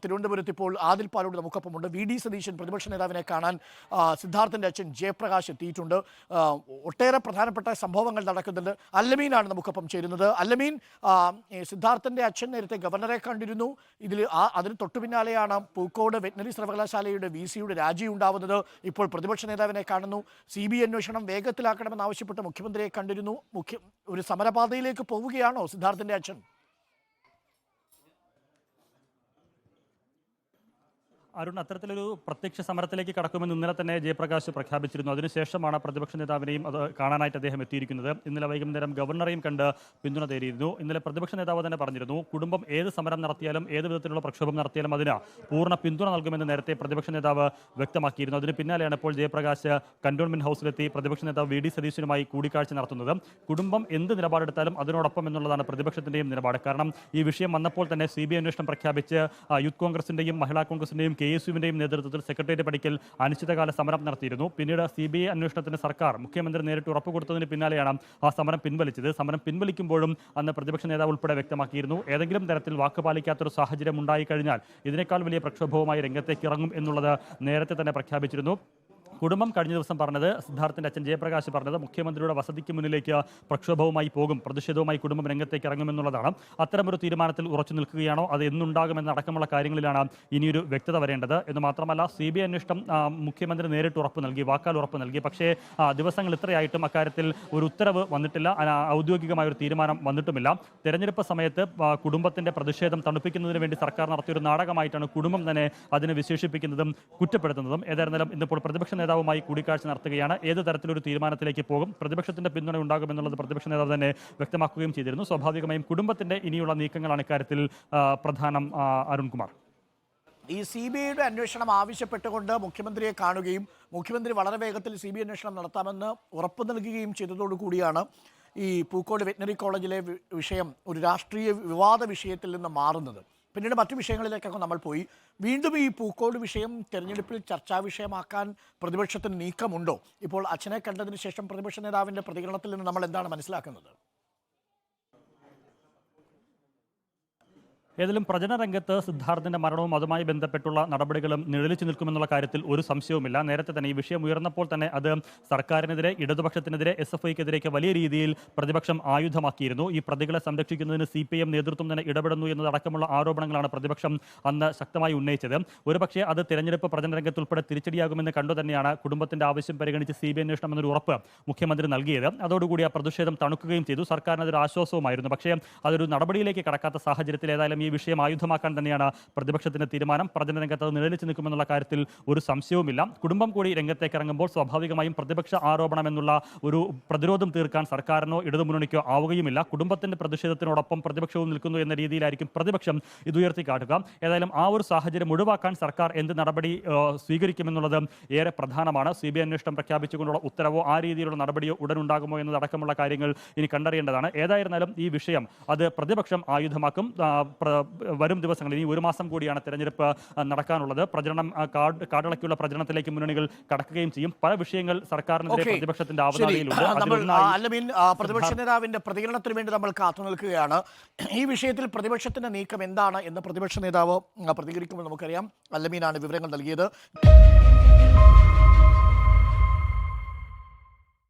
തിരുവനന്തപുരത്ത് ഇപ്പോൾ Adil Palode നമുക്കൊപ്പമുണ്ട്. V D Satheesan പ്രതിപക്ഷ നേതാവിനെ കാണാൻ സിദ്ധാർത്ഥിൻ്റെ അച്ഛൻ ജയപ്രകാശ് എത്തിയിട്ടുണ്ട്. ഒട്ടേറെ പ്രധാനപ്പെട്ട സംഭവങ്ങൾ നടക്കുന്നുണ്ട്. അല്ലമീനാണ് നമുക്കൊപ്പം ചേരുന്നത്. അല്ലമീൻ, സിദ്ധാർത്ഥിൻ്റെ അച്ഛൻ നേരത്തെ ഗവർണറെ കണ്ടിരുന്നു. അതിന് തൊട്ടു പിന്നാലെയാണ് പൂക്കോട് വെറ്റിനറി സർവകലാശാലയുടെ VC-യുടെ രാജി ഉണ്ടാവുന്നത്. ഇപ്പോൾ പ്രതിപക്ഷ നേതാവിനെ കാണുന്നു. CBI അന്വേഷണം വേഗത്തിലാക്കണമെന്നാവശ്യപ്പെട്ട് മുഖ്യമന്ത്രിയെ കണ്ടിരുന്നു. ഒരു സമരപാതയിലേക്ക് പോവുകയാണോ സിദ്ധാർത്ഥിൻ്റെ അച്ഛൻ? അരുൺ, അത്തരത്തിലൊരു പ്രത്യക്ഷ സമരത്തിലേക്ക് കടക്കുമെന്ന് ഇന്നലെ തന്നെ ജയപ്രകാശ് പ്രഖ്യാപിച്ചിരുന്നു. അതിനുശേഷമാണ് പ്രതിപക്ഷ നേതാവിനെയും അത് കാണാനായിട്ട് അദ്ദേഹം എത്തിയിരിക്കുന്നത്. ഇന്നലെ വൈകുന്നേരം ഗവർണറെയും കണ്ട് പിന്തുണ തേടിയിരുന്നു. ഇന്നലെ പ്രതിപക്ഷ നേതാവ് തന്നെ പറഞ്ഞിരുന്നു, കുടുംബം ഏത് സമരം നടത്തിയാലും ഏത് വിധത്തിലുള്ള പ്രക്ഷോഭം നടത്തിയാലും അതിന് പൂർണ്ണ പിന്തുണ നൽകുമെന്ന് നേരത്തെ പ്രതിപക്ഷ നേതാവ് വ്യക്തമാക്കിയിരുന്നു. അതിന് പിന്നാലെയാണ് ഇപ്പോൾ ജയപ്രകാശ് കന്റോൺമെന്റ് ഹൗസിലെത്തി പ്രതിപക്ഷ നേതാവ് VD സതീശനുമായി കൂടിക്കാഴ്ച നടത്തുന്നത്. കുടുംബം എന്ത് നിലപാടെടുത്താലും അതിനോടൊപ്പം എന്നുള്ളതാണ് പ്രതിപക്ഷത്തിന്റെയും നിലപാട്. കാരണം ഈ വിഷയം വന്നപ്പോൾ തന്നെ CBI അന്വേഷണം പ്രഖ്യാപിച്ച് യൂത്ത് കോൺഗ്രസിന്റെയും മഹിളാ കോൺഗ്രസിന്റെയും KSUവിന്റെയും നേതൃത്വത്തിൽ സെക്രട്ടേറിയറ്റ് പടിക്കൽ അനിശ്ചിതകാല സമരം നടത്തിയിരുന്നു. പിന്നീട് CBI അന്വേഷണത്തിന് സർക്കാർ മുഖ്യമന്ത്രി നേരിട്ട് ഉറപ്പ് കൊടുത്തതിന് പിന്നാലെയാണ് ആ സമരം പിൻവലിച്ചത്. സമരം പിൻവലിക്കുമ്പോഴും അന്ന് പ്രതിപക്ഷ നേതാവ് ഉൾപ്പെടെ വ്യക്തമാക്കിയിരുന്നു, ഏതെങ്കിലും തരത്തിൽ വാക്ക് പാലിക്കാത്തൊരു സാഹചര്യം ഉണ്ടായിക്കഴിഞ്ഞാൽ ഇതിനേക്കാൾ വലിയ പ്രക്ഷോഭവുമായി രംഗത്തേക്ക് ഇറങ്ങും എന്നുള്ളത് നേരത്തെ തന്നെ പ്രഖ്യാപിച്ചിരുന്നു. കുടുംബം കഴിഞ്ഞ ദിവസം പറഞ്ഞത്, സിദ്ധാർത്ഥിൻ്റെ അച്ഛൻ ജയപ്രകാശ് പറഞ്ഞത്, മുഖ്യമന്ത്രിയുടെ വസതിക്ക് മുന്നിലേക്ക് പ്രക്ഷോഭവുമായി പോകും, പ്രതിഷേധവുമായി കുടുംബം രംഗത്തേക്ക് ഇറങ്ങുമെന്നുള്ളതാണ്. അത്തരമൊരു തീരുമാനത്തിൽ ഉറച്ചു നിൽക്കുകയാണോ, അത് എന്നുണ്ടാകുമെന്നടക്കമുള്ള കാര്യങ്ങളിലാണ് ഇനിയൊരു വ്യക്തത വരേണ്ടത്. എന്ന് മാത്രമല്ല, CBI അന്വേഷണം മുഖ്യമന്ത്രി നേരിട്ട് ഉറപ്പ് നൽകി, വാക്കാൽ ഉറപ്പ് നൽകി. പക്ഷേ ദിവസങ്ങൾ ഇത്രയായിട്ടും അക്കാര്യത്തിൽ ഒരു ഉത്തരവ് വന്നിട്ടില്ല, ഔദ്യോഗികമായ ഒരു തീരുമാനം വന്നിട്ടുമില്ല. തെരഞ്ഞെടുപ്പ് സമയത്ത് കുടുംബത്തിന്റെ പ്രതിഷേധം തണുപ്പിക്കുന്നതിന് വേണ്ടി സർക്കാർ നടത്തിയൊരു നാടകമായിട്ടാണ് കുടുംബം തന്നെ അതിനെ വിശേഷിപ്പിക്കുന്നതും കുറ്റപ്പെടുത്തുന്നതും. ഏതായിരുന്നാലും ഇന്നിപ്പോൾ പ്രതിപക്ഷ നേതാവുമായി കൂടിക്കാഴ്ച നടത്തുകയാണ്. ഏത് തരത്തിലൊരു തീരുമാനത്തിലേക്ക് പോകും, പ്രതിപക്ഷത്തിന്റെ പിന്തുണ ഉണ്ടാകുമെന്നുള്ളത് പ്രതിപക്ഷ നേതാവ് തന്നെ വ്യക്തമാക്കുകയും ചെയ്തിരുന്നു. സ്വാഭാവികമായും കുടുംബത്തിന്റെ ഇനിയുള്ള നീക്കങ്ങളാണ് ഇക്കാര്യത്തിൽ പ്രധാനം. അരുൺകുമാർ, ഈ CBIയുടെ അന്വേഷണം ആവശ്യപ്പെട്ടുകൊണ്ട് മുഖ്യമന്ത്രിയെ കാണുകയും മുഖ്യമന്ത്രി വളരെ വേഗത്തിൽ CBI അന്വേഷണം നടത്താമെന്ന് ഉറപ്പ് നൽകുകയും ചെയ്തതോടുകൂടിയാണ് ഈ പൂക്കോട് വെറ്റിനറി കോളേജിലെ വിഷയം ഒരു രാഷ്ട്രീയ വിവാദ വിഷയത്തിൽ നിന്ന് മാറുന്നത്. പിന്നീട് മറ്റു വിഷയങ്ങളിലേക്കൊക്കെ നമ്മൾ പോയി. വീണ്ടും ഈ പൂക്കോട് വിഷയം തെരഞ്ഞെടുപ്പിൽ ചർച്ചാ വിഷയമാക്കാൻ പ്രതിപക്ഷത്തിന് നീക്കമുണ്ടോ? ഇപ്പോൾ അച്ഛനെ കണ്ടതിന് ശേഷം പ്രതിപക്ഷ നേതാവിൻ്റെ പ്രതികരണത്തിൽ നിന്ന് നമ്മൾ എന്താണ് മനസ്സിലാക്കുന്നത്? ഏതായാലും പ്രചരണരംഗത്ത് സിദ്ധാർത്ഥിന്റെ മരണവും അതുമായി ബന്ധപ്പെട്ടുള്ള നടപടികളും നിഴലിച്ചു നിൽക്കുമെന്നുള്ള കാര്യത്തിൽ ഒരു സംശയവുമില്ല. നേരത്തെ തന്നെ ഈ വിഷയം ഉയർന്നപ്പോൾ തന്നെ അത് സർക്കാരിനെതിരെ, ഇടതുപക്ഷത്തിനെതിരെ, SFIക്കെതിരെയൊക്കെ വലിയ രീതിയിൽ പ്രതിപക്ഷം ആയുധമാക്കിയിരുന്നു. ഈ പ്രതികളെ സംരക്ഷിക്കുന്നതിന് CPM നേതൃത്വം തന്നെ ഇടപെടുന്നു എന്നതടക്കമുള്ള ആരോപണങ്ങളാണ് പ്രതിപക്ഷം അന്ന് ശക്തമായി ഉന്നയിച്ചത്. ഒരുപക്ഷെ അത് തെരഞ്ഞെടുപ്പ് പ്രചരണരംഗത്ത് ഉൾപ്പെടെ തിരിച്ചടിയാകുമെന്ന് കണ്ടു തന്നെയാണ് കുടുംബത്തിന്റെ ആവശ്യം പരിഗണിച്ച് CBI അന്വേഷണം എന്നൊരു ഉറപ്പ് മുഖ്യമന്ത്രി നൽകിയത്. അതോടുകൂടി ആ പ്രതിഷേധം തണുക്കുകയും ചെയ്തു. സർക്കാരിന് അതൊരു ആശ്വാസവുമായിരുന്നു. പക്ഷേ അതൊരു നടപടിയിലേക്ക് കടക്കാത്ത സാഹചര്യത്തിൽ ഏതായാലും ഈ വിഷയം ആയുധമാക്കാൻ തന്നെയാണ് പ്രതിപക്ഷത്തിന്റെ തീരുമാനം. പ്രചരണ രംഗത്ത് നിഴലിച്ചു നിൽക്കുമെന്നുള്ള കാര്യത്തിൽ ഒരു സംശയവുമില്ല. കുടുംബം കൂടി രംഗത്തേക്ക് ഇറങ്ങുമ്പോൾ സ്വാഭാവികമായും പ്രതിപക്ഷ ആരോപണം എന്നുള്ള ഒരു പ്രതിരോധം തീർക്കാൻ സർക്കാരിനോ ഇടതുമുന്നണിക്കോ ആവുകയുമില്ല. കുടുംബത്തിന്റെ പ്രതിഷേധത്തിനോടൊപ്പം പ്രതിപക്ഷവും നിൽക്കുന്നു എന്ന രീതിയിലായിരിക്കും പ്രതിപക്ഷം ഇത് ഉയർത്തിക്കാട്ടുക. ഏതായാലും ആ ഒരു സാഹചര്യം ഒഴിവാക്കാൻ സർക്കാർ എന്ത് നടപടി സ്വീകരിക്കുമെന്നുള്ളത് ഏറെ പ്രധാനമാണ്. CBI അന്വേഷണം പ്രഖ്യാപിച്ചുകൊണ്ടുള്ള ഉത്തരവോ ആ രീതിയിലുള്ള നടപടിയോ ഉടനുണ്ടാകുമോ എന്നതടക്കമുള്ള കാര്യങ്ങൾ ഇനി കണ്ടറിയേണ്ടതാണ്. ഏതായിരുന്നാലും ഈ വിഷയം അത് പ്രതിപക്ഷം ആയുധമാക്കും. വരും ദിവസങ്ങളിൽ, ഇനി ഒരു മാസം കൂടിയാണ് തെരഞ്ഞെടുപ്പ് നടക്കാനുള്ളത്. പ്രചരണം കാടിളക്കിയുള്ള പ്രചരണത്തിലേക്ക് മുന്നണികൾ കടക്കുകയും ചെയ്യും. പല വിഷയങ്ങൾ സർക്കാരിനെതിരെ പ്രതിപക്ഷത്തിന്റെ അവതാരയിലുണ്ട്. പ്രതിപക്ഷ നേതാവിന്റെ പ്രതികരണത്തിന് വേണ്ടി നമ്മൾ കാത്തു നിൽക്കുകയാണ്. ഈ വിഷയത്തിൽ പ്രതിപക്ഷത്തിന്റെ നീക്കം എന്താണ് എന്ന് പ്രതിപക്ഷ നേതാവ് പ്രതികരിക്കുമ്പോൾ നമുക്കറിയാം. അല്ലമീനാണ് വിവരങ്ങൾ നൽകിയത്.